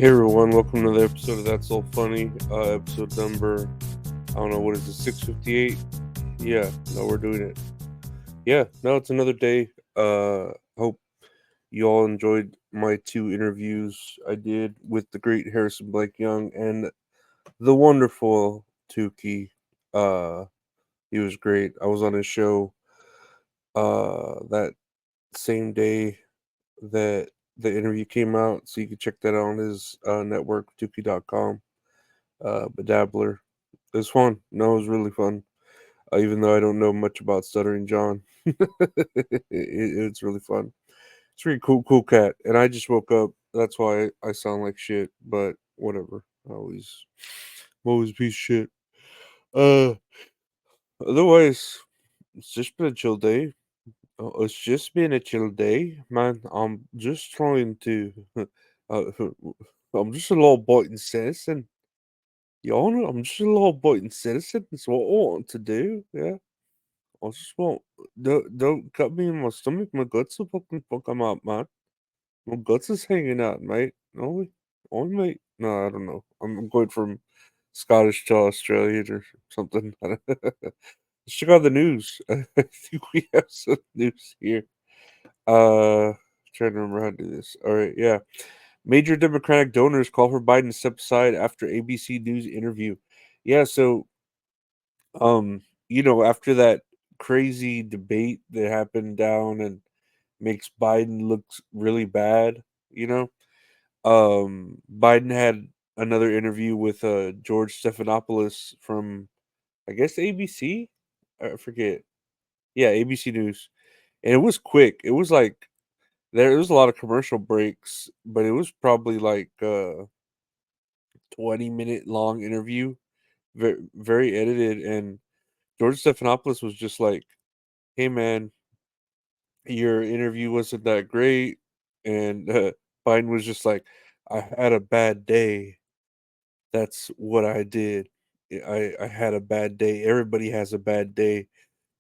Hey everyone, welcome to the episode of That's So Funny. Episode number, I don't know, what is it, 658? Yeah, no, we're doing it. Yeah, no, it's another day. Hope you all enjoyed my two interviews I did with the great Harrison Blake Young and the wonderful Tukey. Uh, he was great. I was on his show that same day that the interview came out, so you can check that out on his network, Tukey.com. Bedabbler. It was fun. No, it was really fun. Even though I don't know much about Stuttering John, it's really fun. It's a really cool cat. And I just woke up. That's why I sound like shit. But whatever. I'm always a piece of shit. Uh, Otherwise, it's just been a chill day. It's just been a chill day, man. I'm just trying to. Uh, I'm just a little biting citizen. You know, I'm just a little biting citizen. It's what I want to do. Yeah. I just want don't cut me in my stomach. My guts are fucking come out, man. My guts is hanging out, mate. Only mate. No, I don't know. I'm going from Scottish to Australian or something. Let's check out the news. I think we have some news here. Trying to remember how to do this. All right, yeah. Major Democratic donors call for Biden to step aside after ABC News interview. Yeah, so after that crazy debate that happened down and makes Biden look really bad, you know, Biden had another interview with George Stephanopoulos from I guess ABC. I forget. Yeah, ABC News, and it was quick. It was like there was a lot of commercial breaks, but it was probably like 20-minute long interview, very edited, and George Stephanopoulos was just like, "Hey man, your interview wasn't that great," and Biden was just like, "I had a bad day. That's what I did. I had a bad day. Everybody has a bad day,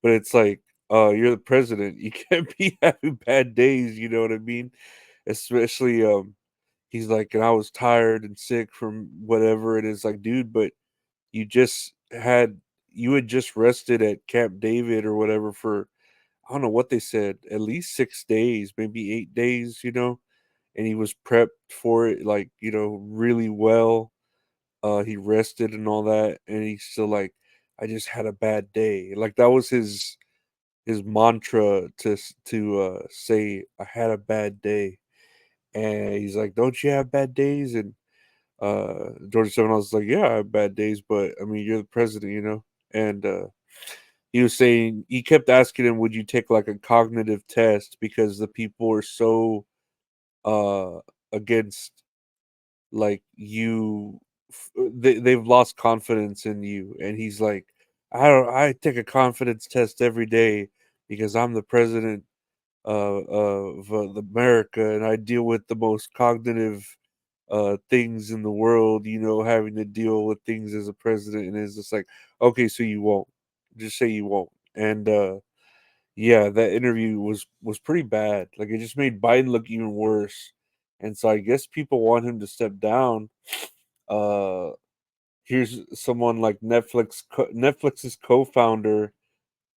but it's like, you're the president. You can't be having bad days. You know what I mean? Especially, he's like, and I was tired and sick from whatever it is. Like, dude, but you just had you had just rested at Camp David or whatever for I don't know what they said, at least 6 days, maybe 8 days, and he was prepped for it, like, really well. He rested and all that, and he's still like, "I just had a bad day." Like, that was his mantra to say, "I had a bad day." And he's like, "Don't you have bad days?" And, George Stephanopoulos was like, "Yeah, I have bad days, but, I mean, you're the president, you know?" And, he was saying he kept asking him, "Would you take like a cognitive test?" Because the people are so uh against like they've lost confidence in you, and he's like, I take a confidence test every day because I'm the president of America, and I deal with the most cognitive things in the world, having to deal with things as a president, and it's just like, okay, so you won't. Just say you won't. And yeah, that interview was pretty bad. Like, it just made Biden look even worse. And so I guess people want him to step down. Uh Here's someone like Netflix's co-founder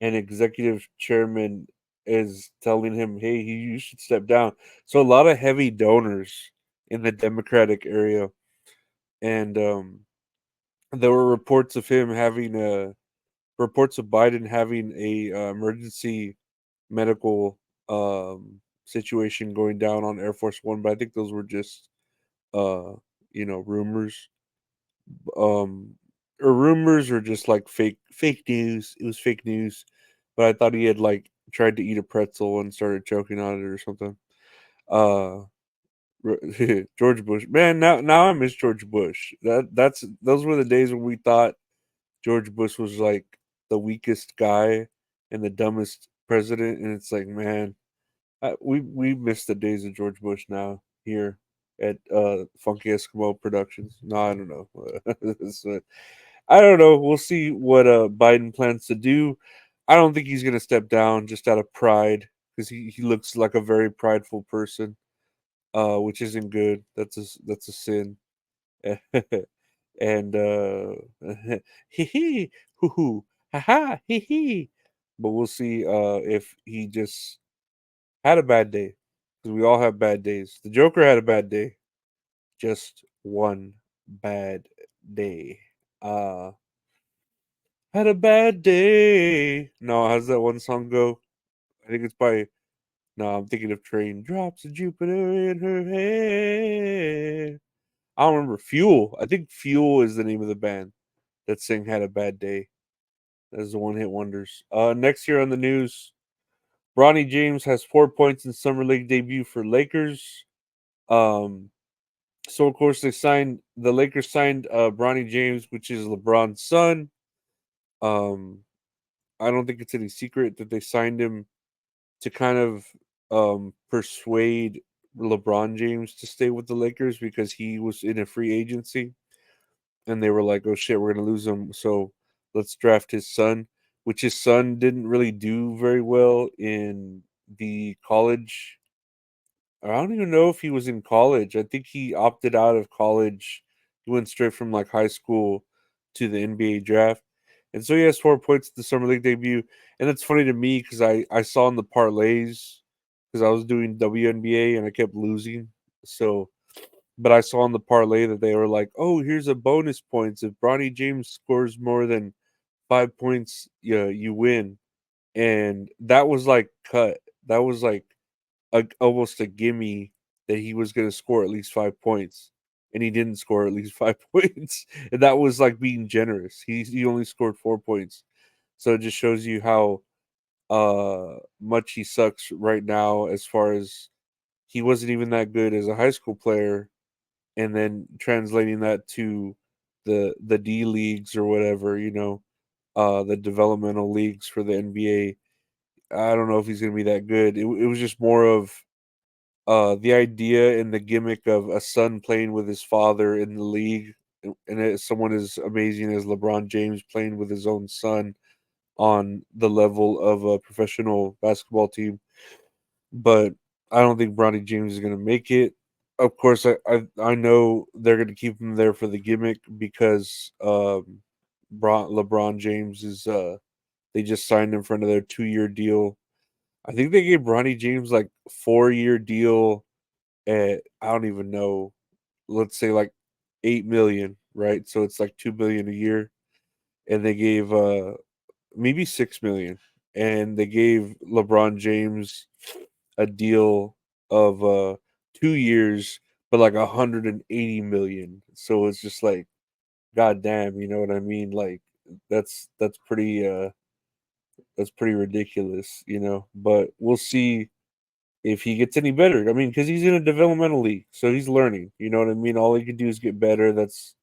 and executive chairman is telling him, "Hey, you should step down." So a lot of heavy donors in the Democratic area, and there were reports of Biden having a emergency medical situation going down on Air Force One, but I think those were just uh rumors. Um or rumors or just like fake news. It was fake news. But I thought he had like tried to eat a pretzel and started choking on it or something. Uh George Bush. Man, now I miss George Bush. Those were the days when we thought George Bush was like the weakest guy and the dumbest president, and it's like, man, we miss the days of George Bush now here at Funky Eskimo Productions. No, I don't know. I don't know. We'll see what Biden plans to do. I don't think he's gonna step down just out of pride because he looks like a very prideful person. which isn't good. That's a sin. And hee hee hoo hoo ha ha hee hee. But we'll see if he just had a bad day, because we all have bad days. The Joker had a bad day, just one bad day. Uh, had a bad day. No, how's that one song go? I think it's by. No, I'm thinking of Train. Drops of Jupiter in her hair. I don't remember. Fuel. I think Fuel is the name of the band that sang "Had a Bad Day." That's the one hit wonders. Next year on the news, Bronny James has 4 points in summer league debut for Lakers. Um, so of course the Lakers signed Bronny James, which is LeBron's son. Um, I don't think it's any secret that they signed him to kind of persuade LeBron James to stay with the Lakers because he was in a free agency, and they were like, "Oh shit, we're gonna lose him, so let's draft his son." Which his son didn't really do very well in the college. I don't even know if he was in college. I think he opted out of college. He went straight from like high school to the NBA draft. And so he has 4 points at the summer league debut. And it's funny to me because I saw in the parlays because I was doing WNBA and I kept losing. So, but I saw in the parlay that they were like, "Oh, here's a bonus points. If Bronny James scores more than 5 points, yeah, you win." And that was like cut. That was like almost a gimme that he was going to score at least 5 points, and he didn't score at least 5 points, and that was like being generous. He only scored 4 points, so it just shows you how much he sucks right now. As far as he wasn't even that good as a high school player, and then translating that to the D leagues or whatever, the developmental leagues for the NBA. I don't know if he's going to be that good. It was just more of the idea and the gimmick of a son playing with his father in the league, someone as amazing as LeBron James playing with his own son on the level of a professional basketball team. But I don't think Bronny James is going to make it. Of course, I know they're going to keep him there for the gimmick because LeBron James is they just signed him for another 2 year deal. I think they gave Bronny James like 4 year deal at, I don't even know, let's say like 8 million, right? So it's like 2 billion a year, and they gave maybe 6 million, and they gave LeBron James a deal of 2 years, but like 180 million. So it's just like, goddamn, you know what I mean? Like that's pretty ridiculous, But we'll see if he gets any better. I mean, because he's in a developmental league, so he's learning. You know what I mean? All he can do is get better. That's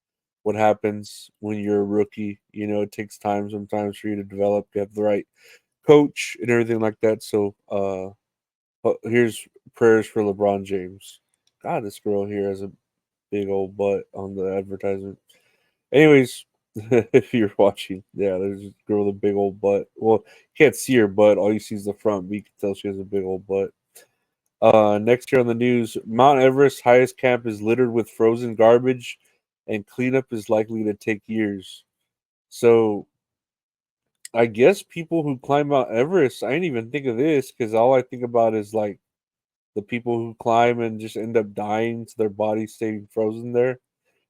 what happens when you're a rookie. It takes time sometimes for you to develop, to have the right coach and everything like that. So, but here's prayers for LeBron James. God, this girl here has a big old butt on the advertisement. Anyways, if you're watching, yeah, there's a girl with a big old butt. Well, you can't see her butt. All you see is the front, but you can tell she has a big old butt. Next year on the news, Mount Everest's highest camp is littered with frozen garbage, and cleanup is likely to take years. So, I guess people who climb Mount Everest, I didn't even think of this because all I think about is like the people who climb and just end up dying, so their bodies staying frozen there.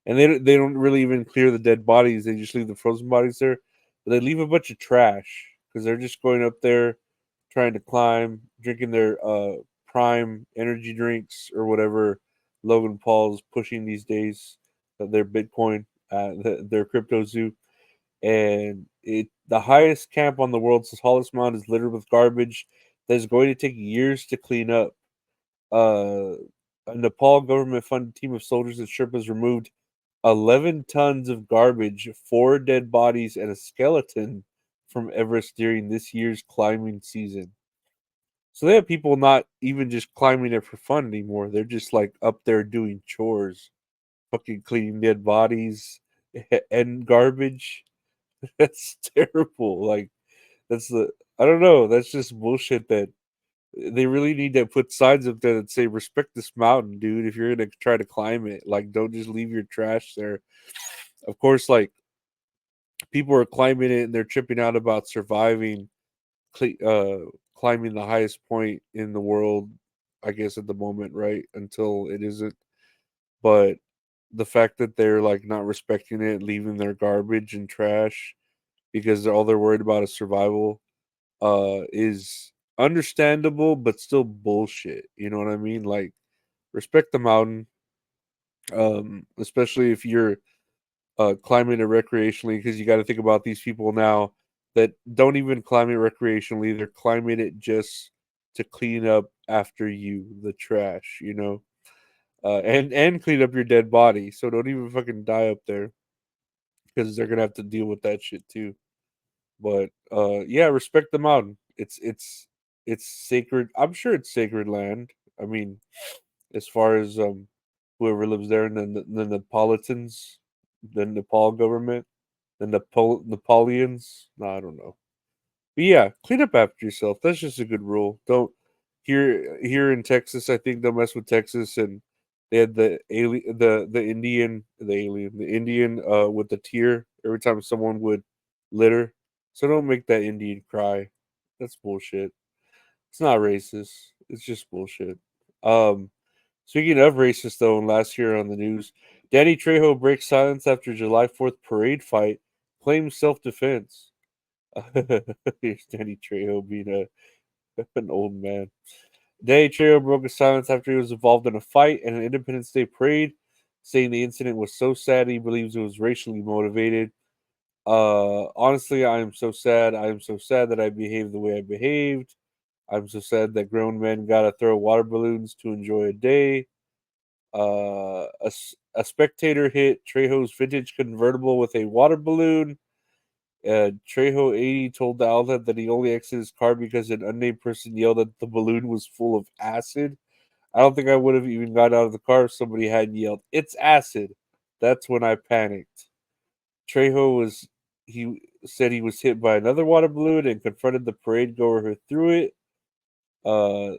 And they don't really even clear the dead bodies; they just leave the frozen bodies there. But they leave a bunch of trash because they're just going up there, trying to climb, drinking their prime energy drinks or whatever Logan Paul's pushing these days. Their Bitcoin, their crypto zoo, and the highest camp on the world's tallest mountain is littered with garbage that is going to take years to clean up. A Nepal government-funded team of soldiers and Sherpas removed 11 tons of garbage, 4 dead bodies, and a skeleton from Everest during this year's climbing season. So they have people not even just climbing it for fun anymore. They're just like up there doing chores, fucking cleaning dead bodies and garbage. That's terrible. Like, that's I don't know. That's just bullshit that They really need to put signs up there that say "Respect this mountain, dude." If you're gonna try to climb it, like, don't just leave your trash there. Of course, like, people are climbing it and they're tripping out about surviving, climbing the highest point in the world. I guess at the moment, right? Until it isn't. But the fact that they're like not respecting it, leaving their garbage and trash because all they're worried about is survival, is understandable, but still bullshit. You know what I mean? Like, respect the mountain, especially if you're climbing it recreationally, because you got to think about these people now that don't even climb it recreationally. They're climbing it just to clean up after you, the trash, and clean up your dead body. So don't even fucking die up there because they're gonna have to deal with that shit too. But yeah, respect the mountain. It's sacred. I'm sure it's sacred land. I mean, as far as whoever lives there, and then the Neapolitans, the Nepal government, the Napoleons. No, I don't know. But yeah, clean up after yourself. That's just a good rule. Don't here in Texas. I think they'll mess with Texas, and they had the alien, the Indian with the tear every time someone would litter. So don't make that Indian cry. That's bullshit. It's not racist. It's just bullshit. Um, Speaking of racist, though, and last year on the news, Danny Trejo breaks silence after July 4th parade fight, claims self-defense. Here's Danny Trejo being an old man. Danny Trejo broke his silence after he was involved in a fight at an Independence Day parade, saying the incident was so sad he believes it was racially motivated. Honestly, I am so sad. I am so sad that I behaved the way I behaved. I'm so sad that grown men gotta throw water balloons to enjoy a day. A spectator hit Trejo's vintage convertible with a water balloon. Trejo 80 told the outlet that he only exited his car because an unnamed person yelled that the balloon was full of acid. I don't think I would have even got out of the car if somebody hadn't yelled, "It's acid." That's when I panicked. Trejo was he said he was hit by another water balloon and confronted the parade goer who threw it. Uh,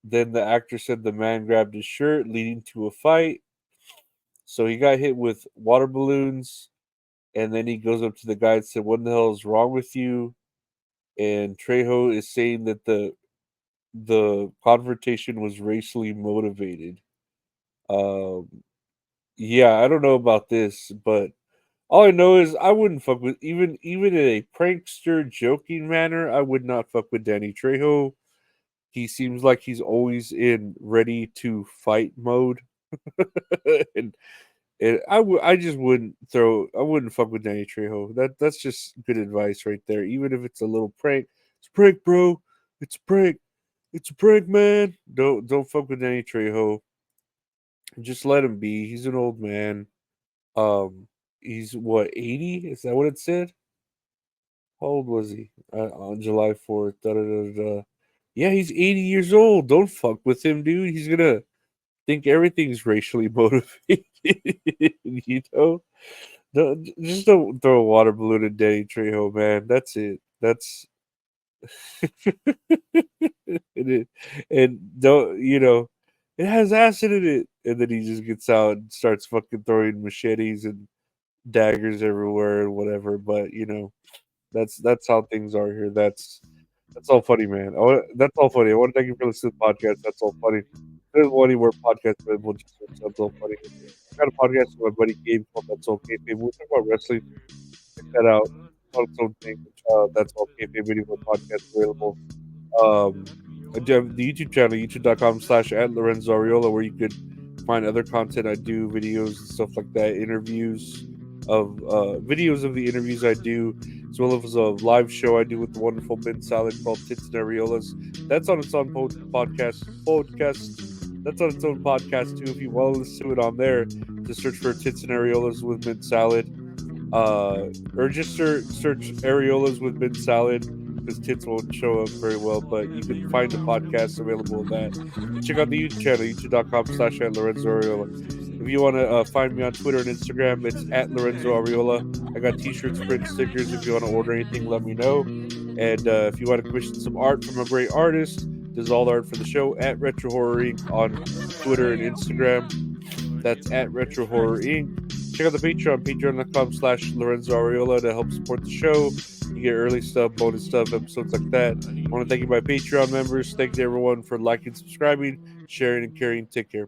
then the actor said the man grabbed his shirt, leading to a fight. So he got hit with water balloons, and then he goes up to the guy and said, "What the hell is wrong with you?" And Trejo is saying that the confrontation was racially motivated. Um, yeah, I don't know about this, but all I know is I wouldn't fuck with even in a prankster joking manner. I would not fuck with Danny Trejo. He seems like he's always in ready to fight mode, and I just I wouldn't fuck with Danny Trejo. That's just good advice right there. Even if it's a little prank, it's a prank, bro. It's a prank. It's a prank, man. Don't fuck with Danny Trejo. Just let him be. He's an old man. He's what, 80? Is that what it said? How old was he on July 4th? Da, da, da, da. Yeah, he's 80 years old. Don't fuck with him, dude. He's gonna think everything's racially motivated. you know, just don't throw a water balloon at Danny Trejo, man. That's it. That's it. And don't it has acid in it. And then he just gets out and starts fucking throwing machetes and daggers everywhere and whatever. But that's how things are here. That's all funny, man. That's all funny. I want to thank you for listening to the podcast. That's all funny. There's one anywhere podcast available. Just search That's all funny. I got a podcast with my buddy Gabe called That's All Kayfabe. We'll talk about wrestling. Check that out. It's on its own thing. That's all Kayfabe anywhere podcast available. I do have the YouTube channel, youtube.com/@Lorenzo Ariola, where you could find other content I do, videos and stuff like that, videos of the interviews I do, as well as a live show I do with the wonderful Ben Salad called Tits and Areolas. That's on its own podcast. That's on its own podcast too. If you want to listen to it on there, just search for Tits and Areolas with Mint Salad, or just search Areolas with Mint Salad, because tits won't show up very well, but you can find the podcast available on that. And check out the YouTube channel, youtube.com/@Lorenzo Ariola. If you want to find me on Twitter and Instagram, it's @Lorenzo Ariola. I got t-shirts, print stickers. If you want to order anything, let me know. And if you want to commission some art from a great artist, does all the art for the show, at Retro Horror Inc. on Twitter and Instagram. That's at Retro Horror Inc. Check out the Patreon, patreon.com/Lorenzo Ariola to help support the show. You get early stuff, bonus stuff, episodes like that. I want to thank you, my Patreon members. Thank you to everyone for liking, subscribing, sharing, and carrying. Take care.